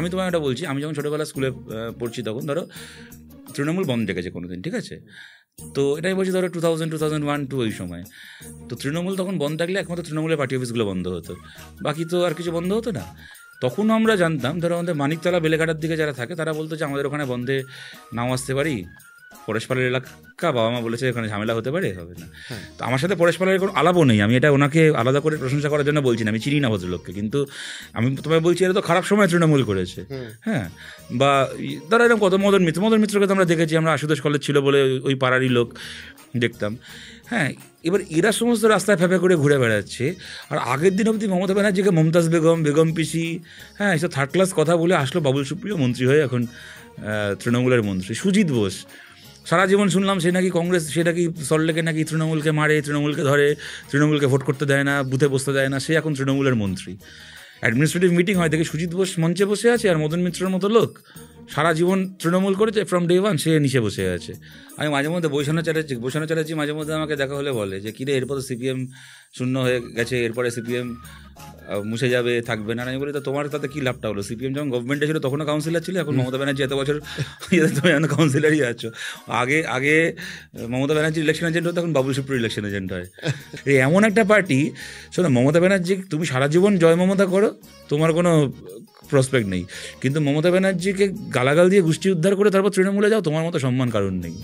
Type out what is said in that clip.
আমি তোমায় একটা বলছি, আমি যখন ছোটোবেলা স্কুলে পড়ছি তখন ধরো তৃণমূল বন্ধ রেখেছে কোনো দিন, ঠিক আছে? তো এটাই বলছি ধরো 2001-2 ওই সময়। তো তৃণমূল তখন বন্ধ থাকলে একমাত্র তৃণমূলের পার্টি অফিসগুলো বন্ধ হতো, বাকি তো আর কিছু বন্ধ হতো না। তখন আমরা জানতাম, ধরো আমাদের মানিকতলা বেলেঘাটার দিকে যারা থাকে তারা বলতো যে আমাদের ওখানে বন্ধে নাও আসতে পারি, পরেশপালের এলাকা, বাবা মা বলেছে ওখানে ঝামেলা হতে পারে, হবে না। তো আমার সাথে পরেশপালের কোনো আলাপও নেই, আমি এটা ওনাকে আলাদা করে প্রশংসা করার জন্য বলছি না, আমি চিনি না ভদ্রলোককে, কিন্তু আমি তোমায় বলছি এটা তো খারাপ সময় তৃণমূল করেছে। হ্যাঁ, বা ধরো এরকম কত মদন মিত্রকে তো আমরা দেখেছি, আমরা আশুতোষ কলেজ ছিল বলে ওই পাড়ারই লোক দেখতাম। হ্যাঁ, এবার এরা সমস্ত রাস্তায় ফেঁপে করে ঘুরে বেড়াচ্ছে, আর আগের দিন অবধি মমতা ব্যানার্জিকে মমতাজ বেগম পিসি, হ্যাঁ, এসব থার্ড ক্লাস কথা বলে আসলো বাবুল সুপ্রিয় মন্ত্রী হয়ে এখন তৃণমূলের মন্ত্রী। সুজিত বোস সারা জীবন শুনলাম সে নাকি কংগ্রেস, সে নাকি সল্টলেকে নাকি তৃণমূলকে মারে, তৃণমূলকে ধরে, তৃণমূলকে ভোট করতে দেয় না, বুথে বসতে দেয় না, সে এখন তৃণমূলের মন্ত্রী। অ্যাডমিনিস্ট্রেটিভ মিটিং হয় দেখে সুজিত বোস মঞ্চে বসে আছে, আর মদন মিত্রের মতো লোক সারা জীবন তৃণমূল করেছে ফ্রম ডে ওয়ান, সে নিচে বসে আছে। আমি মাঝে মধ্যে বৈষণ্য চ্যাটার্জি মাঝে মধ্যে আমাকে দেখা হলে বলে যে কিরে এরপর তো সিপিএম শূন্য হয়ে গেছে, এরপরে সিপিএম মুছে যাবে, থাকবে না। আমি বলি তো তোমার তাতে কী লাভটা হলো? সিপিএম যখন গভর্নমেন্টে ছিল তখনও কাউন্সিলর ছিল, এখন মমতা ব্যানার্জি এত বছর তুমি এখন কাউন্সিলারই আছো। আগে মমতা ব্যানার্জি ইলেকশন এজেন্ট হতো, এখন বাবুল সুপ্রিয় ইলেকশন এজেন্ট হয়। এই এমন একটা পার্টি, শোনো মমতা ব্যানার্জি তুমি সারা জীবন জয় মমতা করো, তোমার কোনো প্রসপেক্ট নেই, কিন্তু মমতা ব্যানার্জিকে গালাগাল দিয়ে গোষ্ঠী উদ্ধার করে তারপর তৃণমূলে যাও, তোমার মতো সম্মান কারণ নেই।